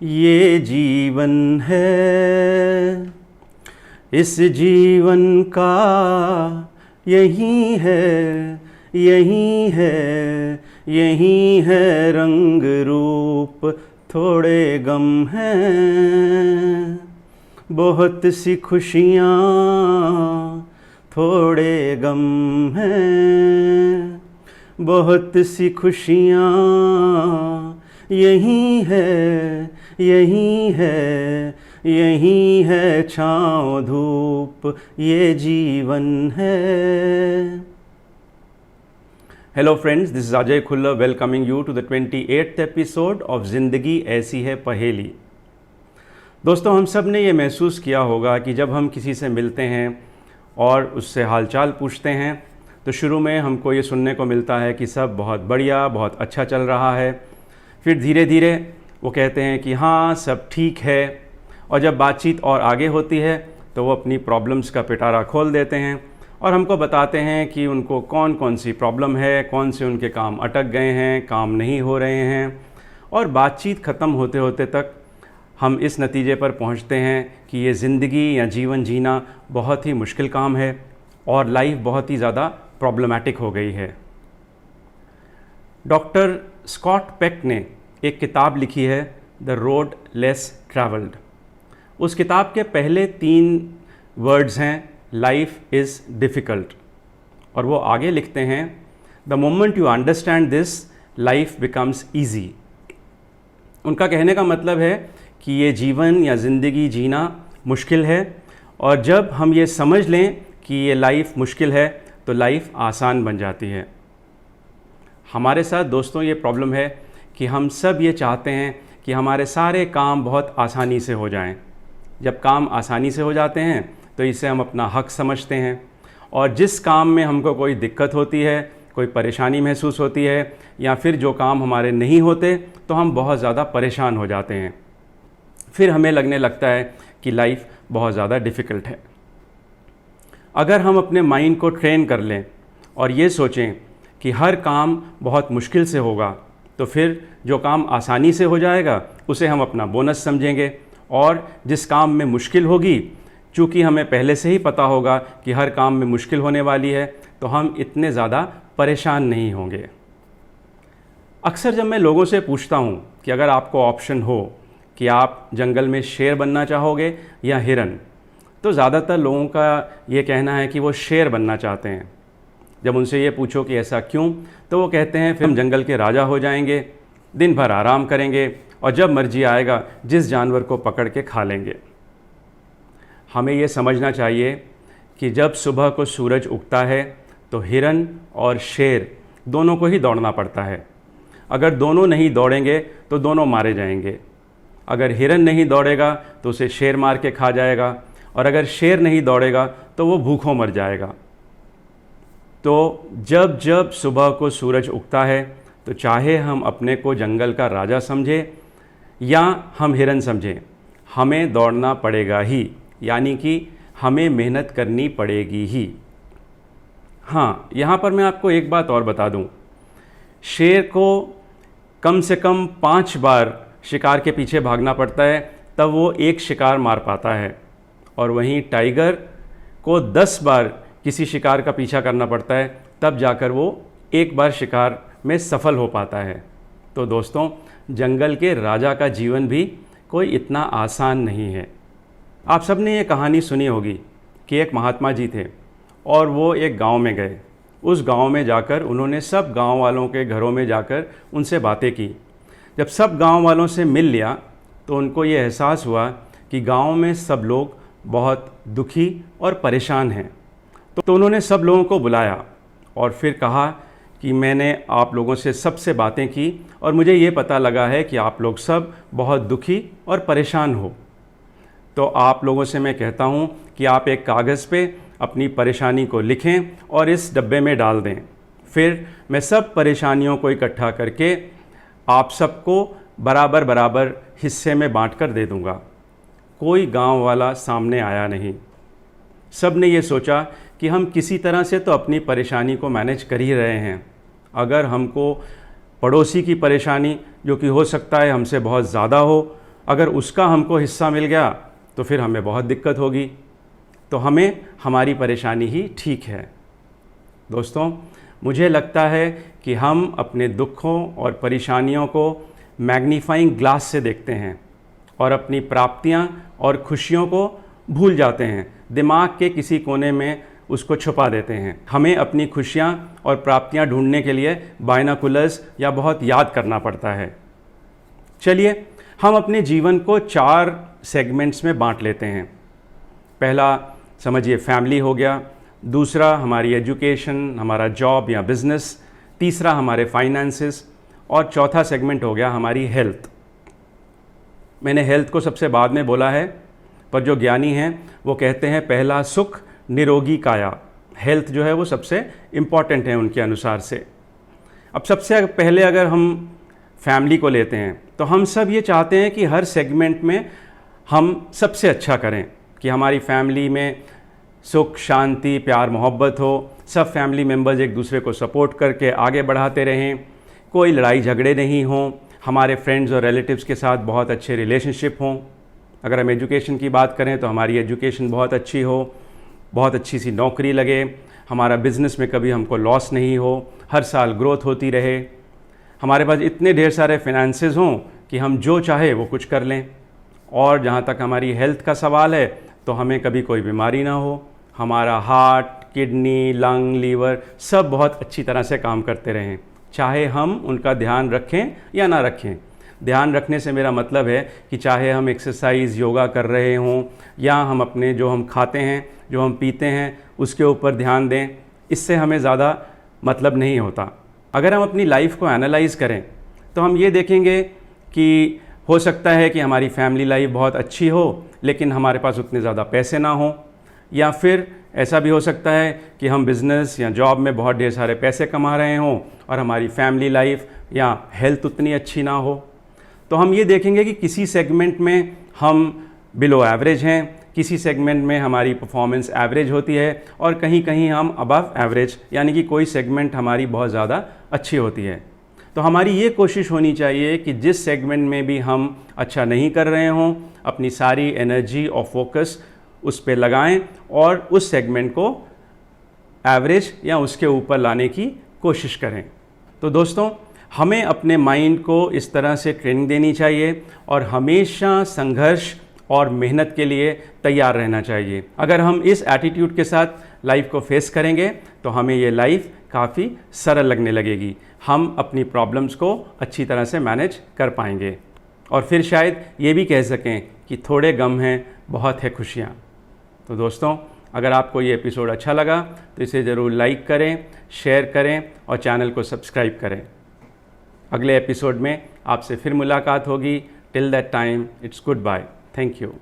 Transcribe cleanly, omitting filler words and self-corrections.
ये जीवन है, इस जीवन का यही है, यही है, यही है रंग रूप, थोड़े गम हैं, बहुत सी खुशियाँ, थोड़े गम हैं, बहुत सी खुशियाँ, यही है, यही है, यही है छाँव धूप, ये जीवन है। Hello friends, this is Ajay Khulla welcoming you to the 28th episode of ज़िंदगी ऐसी है पहेली। दोस्तों, हम सब ने ये महसूस किया होगा कि जब हम किसी से मिलते हैं और उससे हालचाल पूछते हैं तो शुरू में हमको ये सुनने को मिलता है कि सब बहुत बढ़िया, बहुत अच्छा चल रहा है। फिर धीरे धीरे वो कहते हैं कि हाँ सब ठीक है, और जब बातचीत और आगे होती है तो वो अपनी प्रॉब्लम्स का पिटारा खोल देते हैं और हमको बताते हैं कि उनको कौन कौन सी प्रॉब्लम है, कौन से उनके काम अटक गए हैं, काम नहीं हो रहे हैं। और बातचीत ख़त्म होते होते तक हम इस नतीजे पर पहुंचते हैं कि ये ज़िंदगी या जीवन जीना बहुत ही मुश्किल काम है और लाइफ बहुत ही ज़्यादा प्रॉब्लमैटिक हो गई है। डॉक्टर स्कॉट पेक ने एक किताब लिखी है, द रोड लेस ट्रैवल्ड। उस किताब के पहले 3 वर्ड्स हैं, लाइफ इज़ डिफ़िकल्ट, और वो आगे लिखते हैं, the moment you understand this life becomes easy. उनका कहने का मतलब है कि ये जीवन या ज़िंदगी जीना मुश्किल है, और जब हम ये समझ लें कि ये लाइफ मुश्किल है तो लाइफ आसान बन जाती है। हमारे साथ दोस्तों ये प्रॉब्लम है कि हम सब ये चाहते हैं कि हमारे सारे काम बहुत आसानी से हो जाएं। जब काम आसानी से हो जाते हैं तो इसे हम अपना हक समझते हैं, और जिस काम में हमको कोई दिक्कत होती है, कोई परेशानी महसूस होती है, या फिर जो काम हमारे नहीं होते तो हम बहुत ज़्यादा परेशान हो जाते हैं। फिर हमें लगने लगता है कि लाइफ बहुत ज़्यादा डिफ़िकल्ट है। अगर हम अपने माइंड को ट्रेन कर लें और ये सोचें कि हर काम बहुत मुश्किल से होगा, तो फिर जो काम आसानी से हो जाएगा उसे हम अपना बोनस समझेंगे, और जिस काम में मुश्किल होगी, चूँकि हमें पहले से ही पता होगा कि हर काम में मुश्किल होने वाली है, तो हम इतने ज़्यादा परेशान नहीं होंगे। अक्सर जब मैं लोगों से पूछता हूँ कि अगर आपको ऑप्शन हो कि आप जंगल में शेर बनना चाहोगे या हिरन, तो ज़्यादातर लोगों का ये कहना है कि वो शेर बनना चाहते हैं। जब उनसे ये पूछो कि ऐसा क्यों, तो वो कहते हैं फिर हम जंगल के राजा हो जाएंगे, दिन भर आराम करेंगे और जब मर्जी आएगा जिस जानवर को पकड़ के खा लेंगे। हमें ये समझना चाहिए कि जब सुबह को सूरज उगता है तो हिरन और शेर दोनों को ही दौड़ना पड़ता है। अगर दोनों नहीं दौड़ेंगे तो दोनों मारे जाएंगे। अगर हिरन नहीं दौड़ेगा तो उसे शेर मार के खा जाएगा, और अगर शेर नहीं दौड़ेगा तो वो भूखों मर जाएगा। तो जब जब सुबह को सूरज उगता है तो चाहे हम अपने को जंगल का राजा समझें या हम हिरन समझें, हमें दौड़ना पड़ेगा ही, यानी कि हमें मेहनत करनी पड़ेगी ही। हाँ, यहाँ पर मैं आपको एक बात और बता दूँ, शेर को कम से कम 5 बार शिकार के पीछे भागना पड़ता है, तब वो एक शिकार मार पाता है, और वहीं टाइगर को 10 बार किसी शिकार का पीछा करना पड़ता है, तब जाकर वो एक बार शिकार में सफल हो पाता है। तो दोस्तों, जंगल के राजा का जीवन भी कोई इतना आसान नहीं है। आप सब ने ये कहानी सुनी होगी कि एक महात्मा जी थे और वो एक गांव में गए। उस गांव में जाकर उन्होंने सब गांव वालों के घरों में जाकर उनसे बातें की। जब सब गांव वालों से मिल लिया तो उनको ये एहसास हुआ कि गांव में सब लोग बहुत दुखी और परेशान हैं। तो उन्होंने सब लोगों को बुलाया और फिर कहा कि मैंने आप लोगों से सबसे बातें की और मुझे ये पता लगा है कि आप लोग सब बहुत दुखी और परेशान हो। तो आप लोगों से मैं कहता हूँ कि आप एक कागज़ पे अपनी परेशानी को लिखें और इस डब्बे में डाल दें। फिर मैं सब परेशानियों को इकट्ठा करके आप सबको बराबर बराबर हिस्से में बांट कर दे दूँगा। कोई गांव वाला सामने आया नहीं। सब ने ये सोचा कि हम किसी तरह से तो अपनी परेशानी को मैनेज कर ही रहे हैं। अगर हमको पड़ोसी की परेशानी, जो कि हो सकता है हमसे बहुत ज़्यादा हो, अगर उसका हमको हिस्सा मिल गया तो फिर हमें बहुत दिक्कत होगी। तो हमें हमारी परेशानी ही ठीक है। दोस्तों, मुझे लगता है कि हम अपने दुखों और परेशानियों को मैग्नीफाइंग ग्लास से देखते हैं और अपनी प्राप्तियां और खुशियों को भूल जाते हैं, दिमाग के किसी कोने में उसको छुपा देते हैं। हमें अपनी खुशियां और प्राप्तियां ढूंढने के लिए बाइनोकुलर्स या बहुत याद करना पड़ता है। चलिए हम अपने जीवन को 4 सेगमेंट्स में बांट लेते हैं। पहला समझिए फैमिली हो गया, दूसरा हमारी एजुकेशन, हमारा जॉब या बिजनेस, तीसरा हमारे फाइनेंसेस और चौथा सेगमेंट हो गया हमारी हेल्थ। मैंने हेल्थ को सबसे बाद में बोला है, पर जो ज्ञानी हैं वो कहते हैं पहला सुख निरोगी काया। हेल्थ जो है वो सबसे इम्पॉर्टेंट है उनके अनुसार से। अब सबसे पहले अगर हम फैमिली को लेते हैं तो हम सब ये चाहते हैं कि हर सेगमेंट में हम सबसे अच्छा करें, कि हमारी फैमिली में सुख शांति प्यार मोहब्बत हो, सब फैमिली मेम्बर्स एक दूसरे को सपोर्ट करके आगे बढ़ाते रहें, कोई लड़ाई झगड़े नहीं हों, हमारे फ्रेंड्स और रिलेटिव्स के साथ बहुत अच्छे रिलेशनशिप हों। अगर हम एजुकेशन की बात करें तो हमारी एजुकेशन बहुत अच्छी हो, बहुत अच्छी सी नौकरी लगे, हमारा बिज़नेस में कभी हमको लॉस नहीं हो, हर साल ग्रोथ होती रहे, हमारे पास इतने ढेर सारे फिनेंसेस हों कि हम जो चाहे वो कुछ कर लें। और जहाँ तक हमारी हेल्थ का सवाल है तो हमें कभी कोई बीमारी ना हो, हमारा हार्ट, किडनी, लंग, लीवर सब बहुत अच्छी तरह से काम करते रहें, चाहे हम उनका ध्यान रखें या ना रखें। ध्यान रखने से मेरा मतलब है कि चाहे हम एक्सरसाइज योगा कर रहे हों या हम अपने जो हम खाते हैं, जो हम पीते हैं उसके ऊपर ध्यान दें, इससे हमें ज़्यादा मतलब नहीं होता। अगर हम अपनी लाइफ को एनालाइज़ करें तो हम ये देखेंगे कि हो सकता है कि हमारी फैमिली लाइफ बहुत अच्छी हो लेकिन हमारे पास उतने ज़्यादा पैसे ना हो, या फिर ऐसा भी हो सकता है कि हम बिज़नेस या जॉब में बहुत ढेर सारे पैसे कमा रहे हों और हमारी फैमिली लाइफ या हेल्थ उतनी अच्छी ना हो। तो हम ये देखेंगे कि किसी सेगमेंट में हम बिलो एवरेज हैं, किसी सेगमेंट में हमारी परफॉर्मेंस एवरेज होती है और कहीं कहीं हम अबव एवरेज, यानी कि कोई सेगमेंट हमारी बहुत ज़्यादा अच्छी होती है। तो हमारी ये कोशिश होनी चाहिए कि जिस सेगमेंट में भी हम अच्छा नहीं कर रहे हों, अपनी सारी एनर्जी और फोकस उस पे लगाएं और उस सेगमेंट को एवरेज या उसके ऊपर लाने की कोशिश करें। तो दोस्तों, हमें अपने माइंड को इस तरह से ट्रेनिंग देनी चाहिए और हमेशा संघर्ष और मेहनत के लिए तैयार रहना चाहिए। अगर हम इस एटीट्यूड के साथ लाइफ को फेस करेंगे तो हमें ये लाइफ काफ़ी सरल लगने लगेगी, हम अपनी प्रॉब्लम्स को अच्छी तरह से मैनेज कर पाएंगे और फिर शायद ये भी कह सकें कि थोड़े गम हैं बहुत है खुशियाँ। तो दोस्तों, अगर आपको ये एपिसोड अच्छा लगा तो इसे ज़रूर लाइक करें, शेयर करें और चैनल को सब्सक्राइब करें। अगले एपिसोड में आपसे फिर मुलाकात होगी। Till that time, it's goodbye. Thank you.